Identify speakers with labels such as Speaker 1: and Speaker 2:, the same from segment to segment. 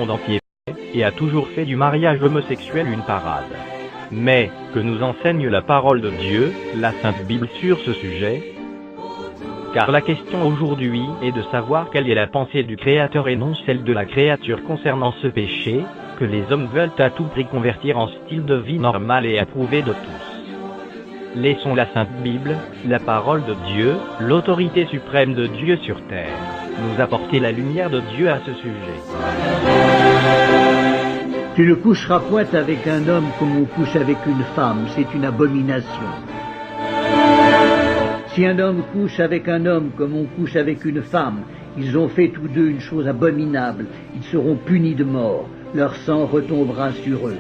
Speaker 1: monde entier fait, et a toujours fait du mariage homosexuel une parade. Mais, que nous enseigne la parole de Dieu, la Sainte Bible sur ce sujet? Car la question aujourd'hui est de savoir quelle est la pensée du Créateur et non celle de la créature concernant ce péché, que les hommes veulent à tout prix convertir en style de vie normal et approuvé de tous. Laissons la Sainte Bible, la parole de Dieu, l'autorité suprême de Dieu sur terre, nous apporter la lumière de Dieu à ce sujet.
Speaker 2: Tu ne coucheras point avec un homme comme on couche avec une femme, c'est une abomination. Si un homme couche avec un homme comme on couche avec une femme, ils ont fait tous deux une chose abominable, ils seront punis de mort, leur sang retombera sur eux.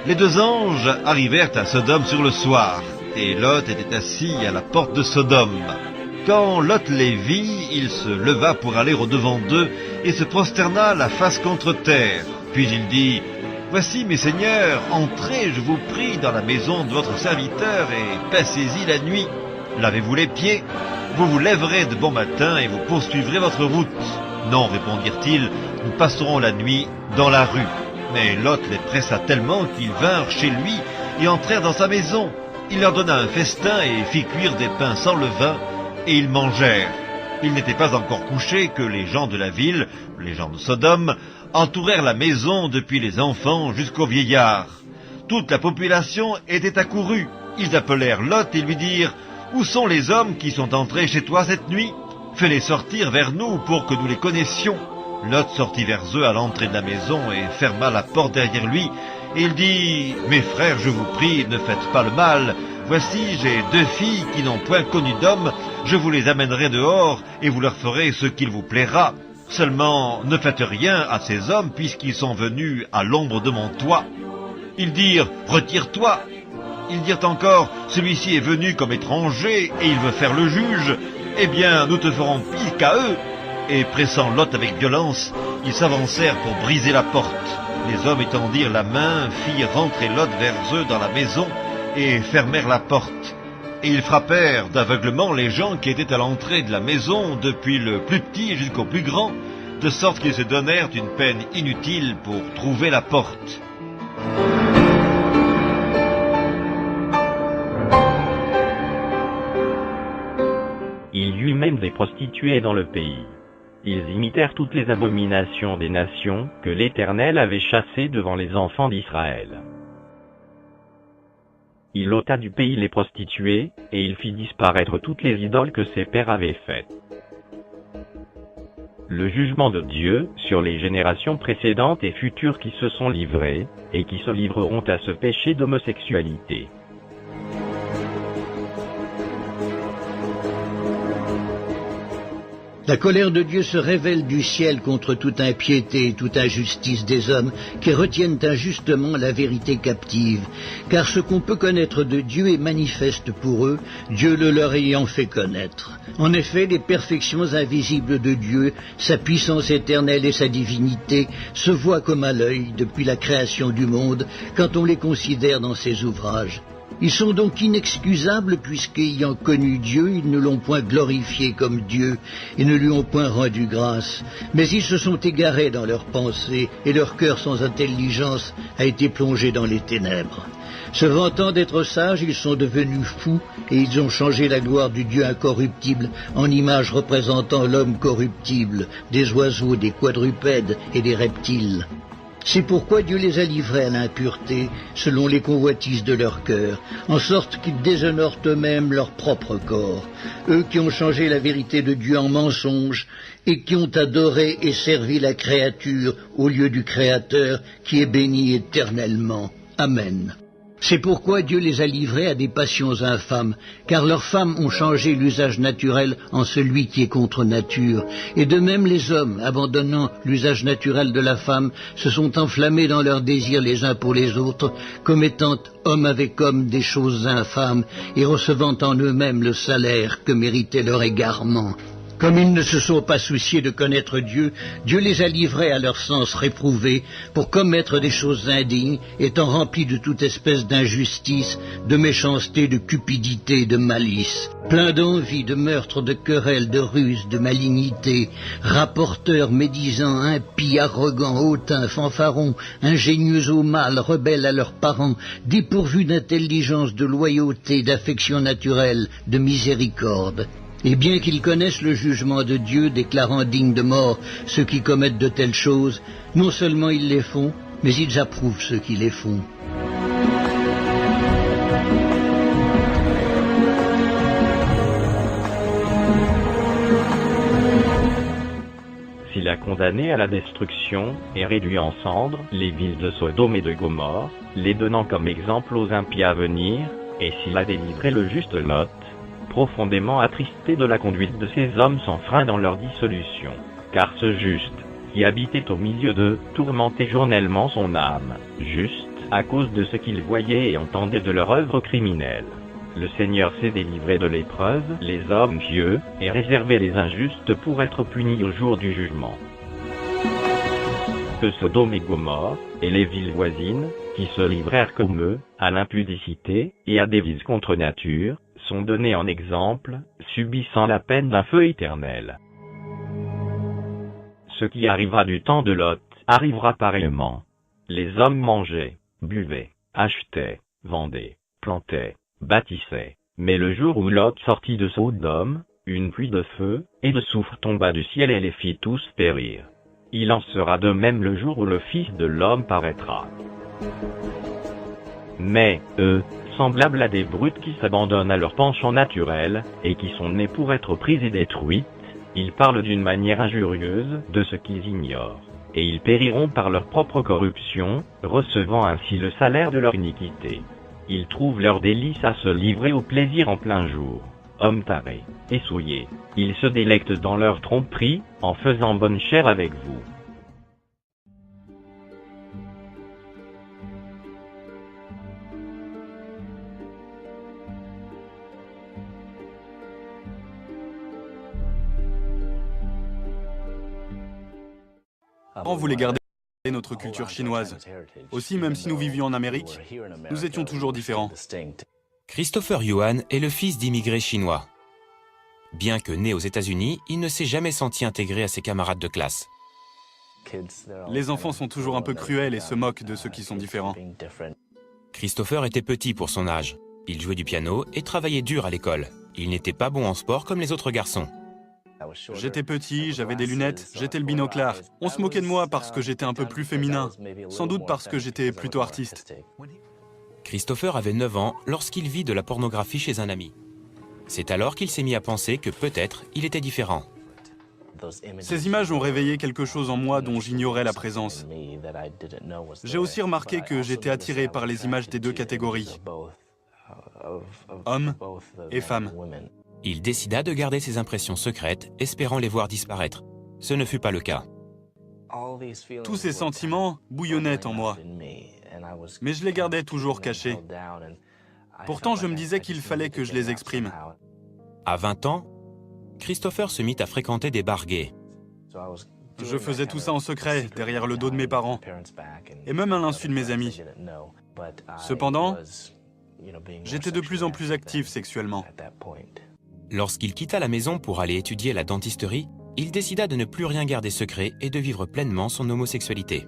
Speaker 3: Les deux anges arrivèrent à Sodome sur le soir, et Lot était assis à la porte de Sodome. Quand Lot les vit, il se leva pour aller au-devant d'eux, et se prosterna la face contre terre. Puis il dit: « Voici, mes seigneurs, entrez, je vous prie, dans la maison de votre serviteur, et passez-y la nuit. Lavez-vous les pieds, vous vous lèverez de bon matin, et vous poursuivrez votre route. » « Non, répondirent-ils, nous passerons la nuit dans la rue. » Mais Lot les pressa tellement qu'ils vinrent chez lui et entrèrent dans sa maison. Il leur donna un festin et fit cuire des pains sans levain, et ils mangèrent. Ils n'étaient pas encore couchés que les gens de la ville, les gens de Sodome, entourèrent la maison depuis les enfants jusqu'aux vieillards. Toute la population était accourue. Ils appelèrent Lot et lui dirent: « Où sont les hommes qui sont entrés chez toi cette nuit ? Fais-les sortir vers nous pour que nous les connaissions. » Lot sortit vers eux à l'entrée de la maison et ferma la porte derrière lui. Et il dit: « Mes frères, je vous prie, ne faites pas le mal. Voici, j'ai deux filles qui n'ont point connu d'homme. Je vous les amènerai dehors et vous leur ferez ce qu'il vous plaira. Seulement, ne faites rien à ces hommes puisqu'ils sont venus à l'ombre de mon toit. » Ils dirent: « Retire-toi. » Ils dirent encore: « Celui-ci est venu comme étranger et il veut faire le juge. Eh bien, nous te ferons pire qu'à eux. » Et pressant Lot avec violence, ils s'avancèrent pour briser la porte. Les hommes étendirent la main, firent rentrer Lot vers eux dans la maison et fermèrent la porte. Et ils frappèrent d'aveuglement les gens qui étaient à l'entrée de la maison, depuis le plus petit jusqu'au plus grand, de sorte qu'ils se donnèrent une peine inutile pour trouver la porte.
Speaker 1: Il y eut même des prostituées dans le pays. Ils imitèrent toutes les abominations des nations que l'Éternel avait chassées devant les enfants d'Israël. Il ôta du pays les prostituées, et il fit disparaître toutes les idoles que ses pères avaient faites. Le jugement de Dieu sur les générations précédentes et futures qui se sont livrées, et qui se livreront à ce péché d'homosexualité.
Speaker 2: La colère de Dieu se révèle du ciel contre toute impiété et toute injustice des hommes qui retiennent injustement la vérité captive. Car ce qu'on peut connaître de Dieu est manifeste pour eux, Dieu le leur ayant fait connaître. En effet, les perfections invisibles de Dieu, sa puissance éternelle et sa divinité, se voient comme à l'œil depuis la création du monde, quand on les considère dans ses ouvrages. Ils sont donc inexcusables puisqu'ayant connu Dieu, ils ne l'ont point glorifié comme Dieu et ne lui ont point rendu grâce. Mais ils se sont égarés dans leurs pensées et leur cœur sans intelligence a été plongé dans les ténèbres. Se vantant d'être sages, ils sont devenus fous et ils ont changé la gloire du Dieu incorruptible en image représentant l'homme corruptible, des oiseaux, des quadrupèdes et des reptiles. C'est pourquoi Dieu les a livrés à l'impureté, selon les convoitises de leur cœur, en sorte qu'ils déshonorent eux-mêmes leur propre corps, eux qui ont changé la vérité de Dieu en mensonge, et qui ont adoré et servi la créature au lieu du Créateur, qui est béni éternellement. Amen. C'est pourquoi Dieu les a livrés à des passions infâmes, car leurs femmes ont changé l'usage naturel en celui qui est contre nature. Et de même les hommes, abandonnant l'usage naturel de la femme, se sont enflammés dans leurs désirs les uns pour les autres, commettant homme avec homme des choses infâmes, et recevant en eux-mêmes le salaire que méritait leur égarement. Comme ils ne se sont pas souciés de connaître Dieu, Dieu les a livrés à leur sens réprouvé pour commettre des choses indignes, étant remplis de toute espèce d'injustice, de méchanceté, de cupidité, de malice. Pleins d'envie, de meurtre, de querelles, de ruse, de malignité, rapporteurs, médisants, impies, arrogants, hautains, fanfarons, ingénieux au mal, rebelles à leurs parents, dépourvus d'intelligence, de loyauté, d'affection naturelle, de miséricorde. Et bien qu'ils connaissent le jugement de Dieu, déclarant dignes de mort ceux qui commettent de telles choses, non seulement ils les font, mais ils approuvent ceux qui les font.
Speaker 1: S'il a condamné à la destruction et réduit en cendres les villes de Sodome et de Gomorrhe, les donnant comme exemple aux impies à venir, et s'il a délivré le juste Lot, profondément attristé de la conduite de ces hommes sans frein dans leur dissolution, car ce juste, qui habitait au milieu d'eux, tourmentait journellement son âme, juste, à cause de ce qu'il voyait et entendait de leur œuvre criminelle. Le Seigneur s'est délivré de l'épreuve, les hommes pieux, et réservé les injustes pour être punis au jour du jugement. Que Sodome et Gomorrhe, et les villes voisines, qui se livrèrent comme eux, à l'impudicité, et à des vices contre nature, sont donnés en exemple, subissant la peine d'un feu éternel. Ce qui arrivera du temps de Lot, arrivera pareillement. Les hommes mangeaient, buvaient, achetaient, vendaient, plantaient, bâtissaient. Mais le jour où Lot sortit de Sodome, une pluie de feu et de soufre tomba du ciel et les fit tous périr. Il en sera de même le jour où le Fils de l'homme paraîtra. Mais, eux, semblables à des brutes qui s'abandonnent à leur penchant naturel, et qui sont nés pour être prises et détruites, ils parlent d'une manière injurieuse de ce qu'ils ignorent, et ils périront par leur propre corruption, recevant ainsi le salaire de leur iniquité. Ils trouvent leur délice à se livrer au plaisir en plein jour. Hommes tarés et souillés, ils se délectent dans leur tromperie, en faisant bonne chère avec vous.
Speaker 4: On voulait garder notre culture chinoise. Aussi, même si nous vivions en Amérique, nous étions toujours différents.
Speaker 5: Christopher Yuan est le fils d'immigrés chinois. Bien que né aux États-Unis, il ne s'est jamais senti intégré à ses camarades de classe.
Speaker 4: Les enfants sont toujours un peu cruels et se moquent de ceux qui sont différents.
Speaker 5: Christopher était petit pour son âge. Il jouait du piano et travaillait dur à l'école. Il n'était pas bon en sport comme les autres garçons.
Speaker 4: J'étais petit, j'avais des lunettes, j'étais le binoclard. On se moquait de moi parce que j'étais un peu plus féminin, sans doute parce que j'étais plutôt artiste.
Speaker 5: Christopher avait 9 ans lorsqu'il vit de la pornographie chez un ami. C'est alors qu'il s'est mis à penser que peut-être il était différent.
Speaker 4: Ces images ont réveillé quelque chose en moi dont j'ignorais la présence. J'ai aussi remarqué que j'étais attiré par les images des deux catégories, hommes et femmes.
Speaker 5: Il décida de garder ses impressions secrètes, espérant les voir disparaître. Ce ne fut pas le cas.
Speaker 4: Tous ces sentiments bouillonnaient en moi, mais je les gardais toujours cachés. Pourtant, je me disais qu'il fallait que je les exprime.
Speaker 5: À 20 ans, Christopher se mit à fréquenter des bars gays.
Speaker 4: Je faisais tout ça en secret, derrière le dos de mes parents, et même à l'insu de mes amis. Cependant, j'étais de plus en plus actif sexuellement.
Speaker 5: Lorsqu'il quitta la maison pour aller étudier la dentisterie, il décida de ne plus rien garder secret et de vivre pleinement son homosexualité.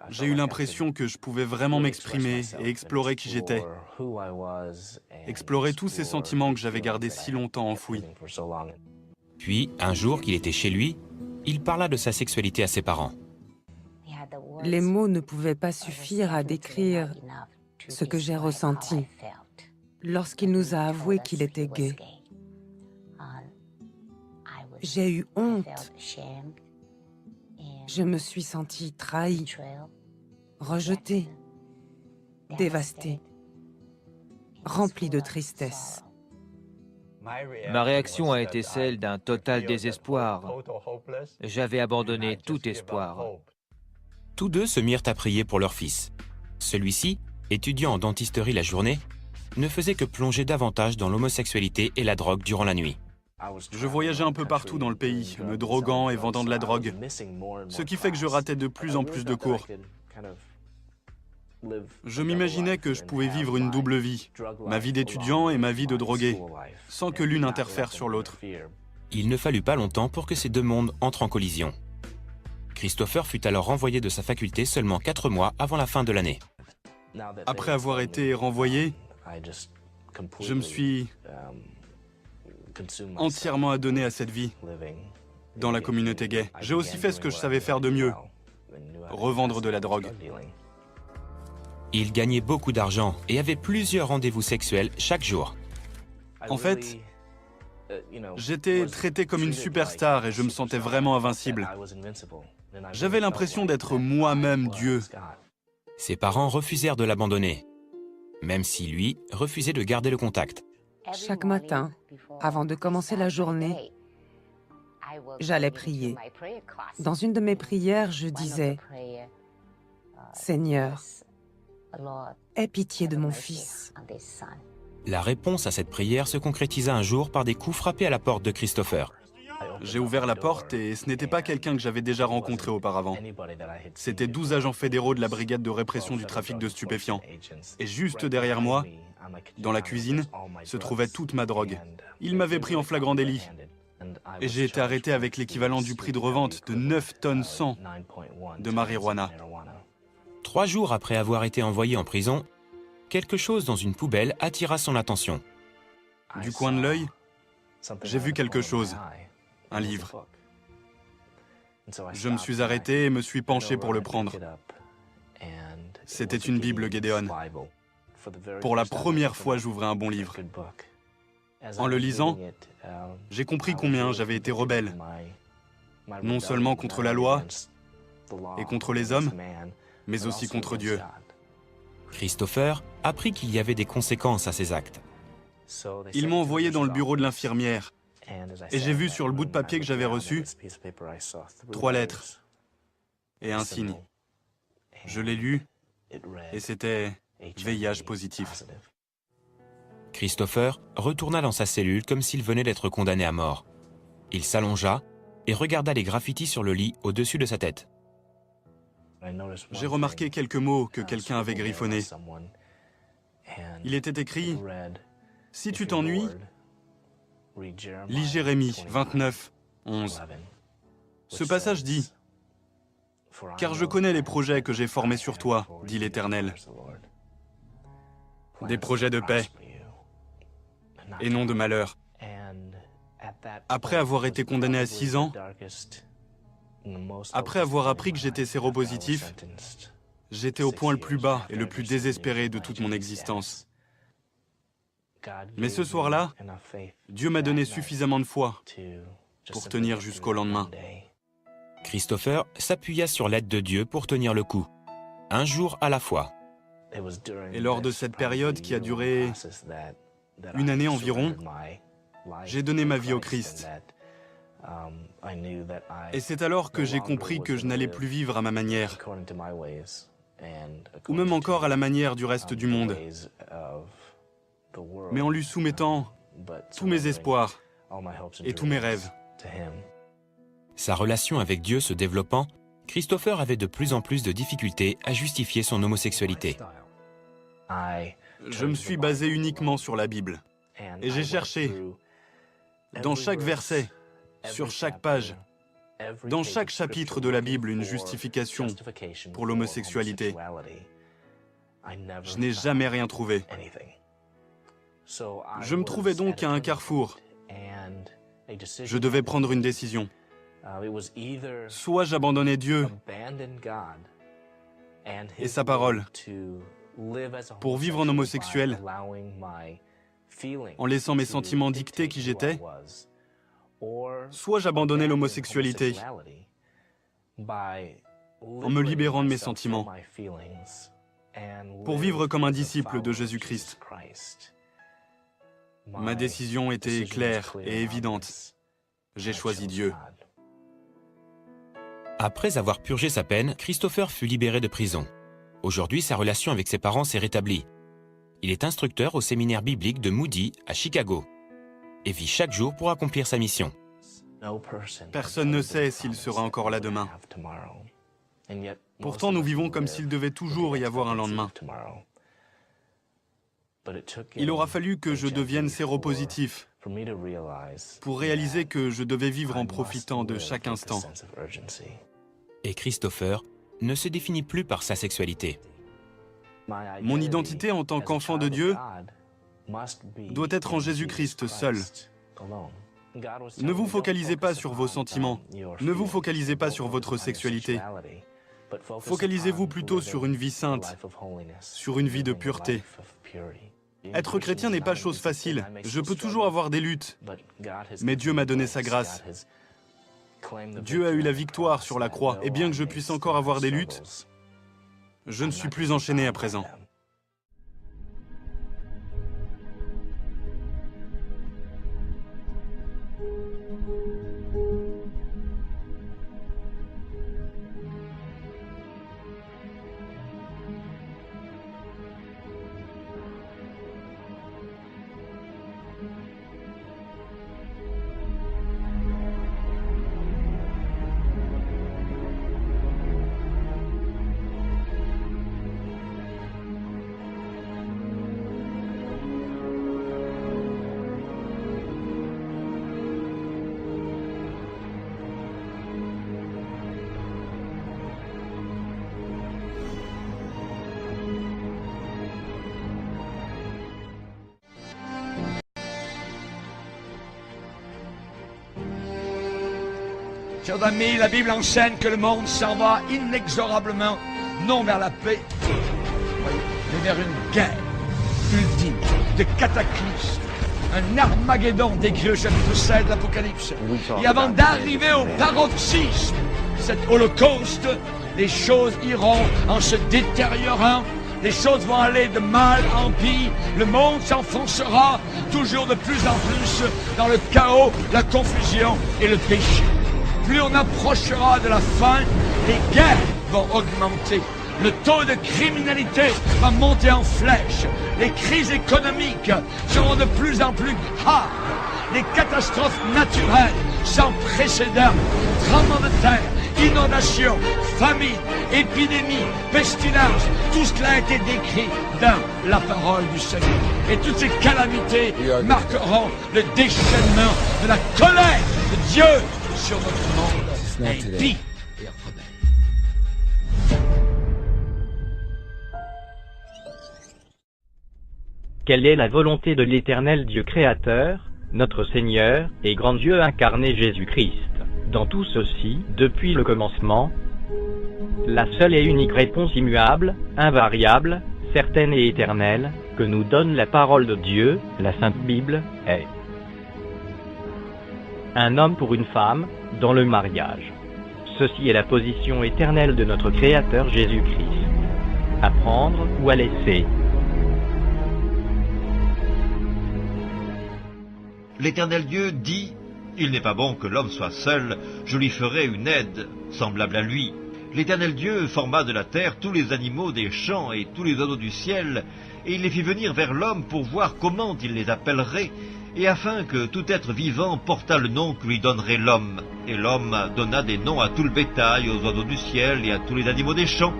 Speaker 4: J'ai eu l'impression que je pouvais vraiment m'exprimer et explorer qui j'étais. Explorer tous ces sentiments que j'avais gardés si longtemps enfouis.
Speaker 5: Puis, un jour qu'il était chez lui, il parla de sa sexualité à ses parents.
Speaker 6: Les mots ne pouvaient pas suffire à décrire ce que j'ai ressenti lorsqu'il nous a avoué qu'il était gay. J'ai eu honte. Je me suis sentie trahie, rejetée, dévastée, remplie de tristesse.
Speaker 7: Ma réaction a été celle d'un total désespoir. J'avais abandonné tout espoir.
Speaker 5: Tous deux se mirent à prier pour leur fils. Celui-ci, étudiant en dentisterie la journée, ne faisait que plonger davantage dans l'homosexualité et la drogue durant la nuit.
Speaker 4: Je voyageais un peu partout dans le pays, me droguant et vendant de la drogue, ce qui fait que je ratais de plus en plus de cours. Je m'imaginais que je pouvais vivre une double vie, ma vie d'étudiant et ma vie de drogué, sans que l'une interfère sur l'autre.
Speaker 5: Il ne fallut pas longtemps pour que ces deux mondes entrent en collision. Christopher fut alors renvoyé de sa faculté seulement 4 mois avant la fin de l'année.
Speaker 4: Après avoir été renvoyé, je me suis entièrement adonné à cette vie dans la communauté gay. J'ai aussi fait ce que je savais faire de mieux, revendre de la drogue.
Speaker 5: Il gagnait beaucoup d'argent et avait plusieurs rendez-vous sexuels chaque jour.
Speaker 4: En fait, j'étais traité comme une superstar et je me sentais vraiment invincible. J'avais l'impression d'être moi-même Dieu.
Speaker 5: Ses parents refusèrent de l'abandonner, même si lui refusait de garder le contact.
Speaker 6: Chaque matin, avant de commencer la journée, j'allais prier. Dans une de mes prières, je disais « Seigneur, aie pitié de mon fils. »
Speaker 5: La réponse à cette prière se concrétisa un jour par des coups frappés à la porte de Christopher.
Speaker 4: J'ai ouvert la porte et ce n'était pas quelqu'un que j'avais déjà rencontré auparavant. C'était 12 agents fédéraux de la brigade de répression du trafic de stupéfiants. Et juste derrière moi, dans la cuisine, se trouvait toute ma drogue. Ils m'avaient pris en flagrant délit. Et j'ai été arrêté avec l'équivalent du prix de revente de 9 tonnes 100 de marijuana.
Speaker 5: 3 jours après avoir été envoyé en prison, quelque chose dans une poubelle attira son attention.
Speaker 4: Du coin de l'œil, j'ai vu quelque chose. Un livre. Je me suis arrêté et me suis penché pour le prendre. C'était une Bible Gédéon. Pour la première fois, j'ouvrais un bon livre. En le lisant, j'ai compris combien j'avais été rebelle, non seulement contre la loi et contre les hommes, mais aussi contre Dieu.
Speaker 5: Christopher apprit qu'il y avait des conséquences à ses actes.
Speaker 4: Ils m'ont envoyé dans le bureau de l'infirmière. Et j'ai vu sur le bout de papier que j'avais reçu 3 lettres et un signe. Je l'ai lu et c'était VIH positif.
Speaker 5: Christopher retourna dans sa cellule comme s'il venait d'être condamné à mort. Il s'allongea et regarda les graffitis sur le lit au-dessus de sa tête.
Speaker 4: J'ai remarqué quelques mots que quelqu'un avait griffonnés. Il était écrit « Si tu t'ennuies, lis Jérémie 29, 11. » Ce passage dit « Car je connais les projets que j'ai formés sur toi, dit l'Éternel. Des projets de paix et non de malheur. » Après avoir été condamné à 6 ans, après avoir appris que j'étais séropositif, j'étais au point le plus bas et le plus désespéré de toute mon existence. Mais ce soir-là, Dieu m'a donné suffisamment de foi pour tenir jusqu'au lendemain.
Speaker 5: Christopher s'appuya sur l'aide de Dieu pour tenir le coup, un jour à la fois.
Speaker 4: Et lors de cette période qui a duré 1 année environ, j'ai donné ma vie au Christ. Et c'est alors que j'ai compris que je n'allais plus vivre à ma manière, ou même encore à la manière du reste du monde, mais en lui soumettant tous mes espoirs et tous mes rêves.
Speaker 5: Sa relation avec Dieu se développant, Christopher avait de plus en plus de difficultés à justifier son homosexualité.
Speaker 4: Je me suis basé uniquement sur la Bible, et j'ai cherché, dans chaque verset, sur chaque page, dans chaque chapitre de la Bible, une justification pour l'homosexualité. Je n'ai jamais rien trouvé. Je me trouvais donc à un carrefour. Je devais prendre une décision. Soit j'abandonnais Dieu et sa parole pour vivre en homosexuel, en laissant mes sentiments dicter qui j'étais, soit j'abandonnais l'homosexualité en me libérant de mes sentiments pour vivre comme un disciple de Jésus-Christ. Ma décision était claire et évidente. J'ai choisi Dieu.
Speaker 5: Après avoir purgé sa peine, Christopher fut libéré de prison. Aujourd'hui, sa relation avec ses parents s'est rétablie. Il est instructeur au séminaire biblique de Moody à Chicago. et vit chaque jour pour accomplir sa mission.
Speaker 4: Personne ne sait s'il sera encore là demain. Pourtant, nous vivons comme s'il devait toujours y avoir un lendemain. Il aura fallu que je devienne séropositif pour réaliser que je devais vivre en profitant de chaque instant.
Speaker 5: Et Christopher ne se définit plus par sa sexualité.
Speaker 4: Mon identité en tant qu'enfant de Dieu doit être en Jésus-Christ seul. Ne vous focalisez pas sur vos sentiments, ne vous focalisez pas sur votre sexualité. Focalisez-vous plutôt sur une vie sainte, sur une vie de pureté. Être chrétien n'est pas chose facile. Je peux toujours avoir des luttes, mais Dieu m'a donné sa grâce. Dieu a eu la victoire sur la croix, et bien que je puisse encore avoir des luttes, je ne suis plus enchaîné à présent.
Speaker 8: Chers amis, la Bible enseigne que le monde s'en va inexorablement, non vers la paix, mais vers une guerre ultime, de cataclysme, un Armageddon décrit au chapitre 7 de l'Apocalypse. Et avant d'arriver au paroxysme, cet holocauste, les choses iront en se détériorant, les choses vont aller de mal en pire, le monde s'enfoncera toujours de plus en plus dans le chaos, la confusion et le péché. Plus on approchera de la fin, les guerres vont augmenter. Le taux de criminalité va monter en flèche. Les crises économiques seront de plus en plus graves. Les catastrophes naturelles sans précédent, tremblements de terre, inondations, famine, épidémies, pestilences, tout cela a été décrit dans la parole du Seigneur. Et toutes ces calamités marqueront le déchaînement de la colère de Dieu sur notre monde impie et rebelle.
Speaker 1: Quelle est la volonté de l'Éternel Dieu créateur, notre Seigneur et grand Dieu incarné Jésus-Christ? Dans tout ceci, depuis le commencement, la seule et unique réponse immuable, invariable, certaine et éternelle, que nous donne la parole de Dieu, la Sainte Bible, est un homme pour une femme, dans le mariage. Ceci est la position éternelle de notre Créateur Jésus-Christ. À prendre ou à laisser.
Speaker 3: L'Éternel Dieu dit, « Il n'est pas bon que l'homme soit seul, je lui ferai une aide, semblable à lui. » L'Éternel Dieu forma de la terre tous les animaux des champs et tous les oiseaux du ciel, et il les fit venir vers l'homme pour voir comment il les appellerait, et afin que tout être vivant portât le nom que lui donnerait l'homme. Et l'homme donna des noms à tout le bétail, aux oiseaux du ciel et à tous les animaux des champs.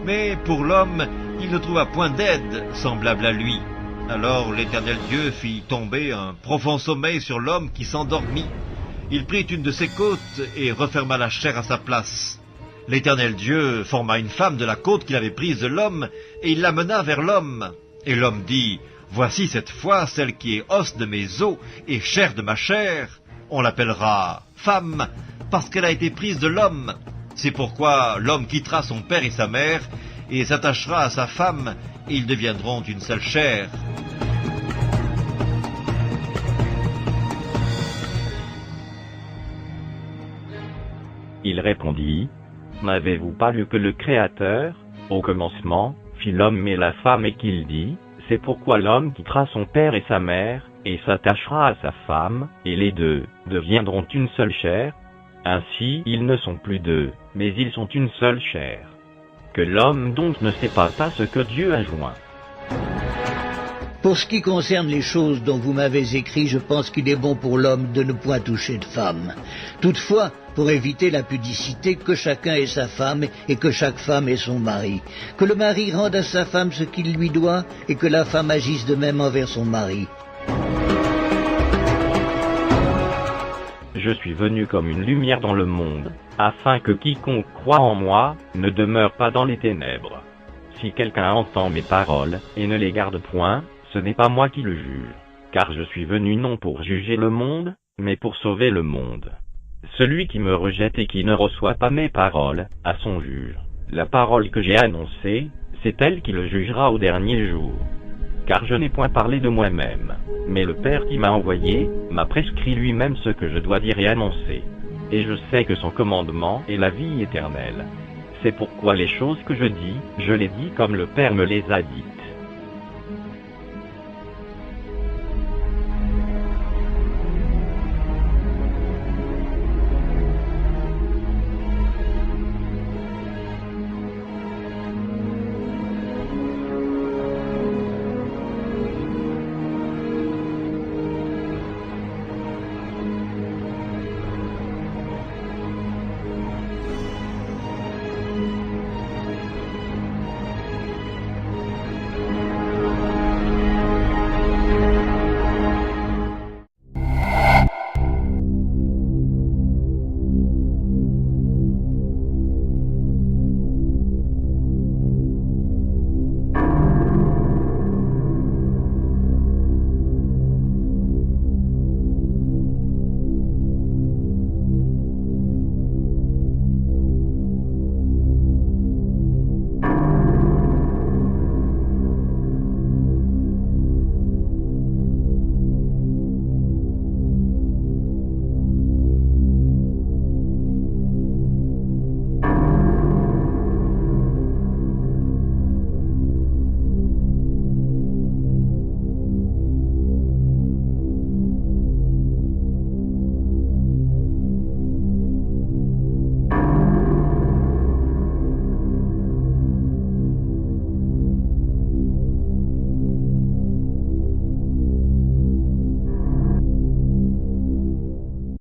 Speaker 3: Mais pour l'homme, il ne trouva point d'aide semblable à lui. Alors l'Éternel Dieu fit tomber un profond sommeil sur l'homme qui s'endormit. Il prit une de ses côtes et referma la chair à sa place. L'Éternel Dieu forma une femme de la côte qu'il avait prise de l'homme, et il l'amena vers l'homme. Et l'homme dit, « Voici cette fois celle qui est os de mes os et chair de ma chair. On l'appellera femme, parce qu'elle a été prise de l'homme. C'est pourquoi l'homme quittera son père et sa mère, et s'attachera à sa femme, et ils deviendront une seule chair. »
Speaker 1: Il répondit, « N'avez-vous pas lu que le Créateur, au commencement, fit l'homme et la femme et qu'il dit, c'est pourquoi l'homme quittera son père et sa mère, et s'attachera à sa femme, et les deux deviendront une seule chair. Ainsi ils ne sont plus deux, mais ils sont une seule chair. Que l'homme donc ne sait pas ce que Dieu a joint.
Speaker 2: Pour ce qui concerne les choses dont vous m'avez écrit, je pense qu'il est bon pour l'homme de ne point toucher de femme. Toutefois, pour éviter la pudicité, que chacun ait sa femme et que chaque femme ait son mari. Que le mari rende à sa femme ce qu'il lui doit et que la femme agisse de même envers son mari.
Speaker 1: Je suis venu comme une lumière dans le monde, afin que quiconque croit en moi ne demeure pas dans les ténèbres. Si quelqu'un entend mes paroles et ne les garde point, ce n'est pas moi qui le juge, car je suis venu non pour juger le monde, mais pour sauver le monde. Celui qui me rejette et qui ne reçoit pas mes paroles a son juge. La parole que j'ai annoncée, c'est elle qui le jugera au dernier jour. Car je n'ai point parlé de moi-même, mais le Père qui m'a envoyé m'a prescrit lui-même ce que je dois dire et annoncer. Et je sais que son commandement est la vie éternelle. C'est pourquoi les choses que je dis, je les dis comme le Père me les a dit.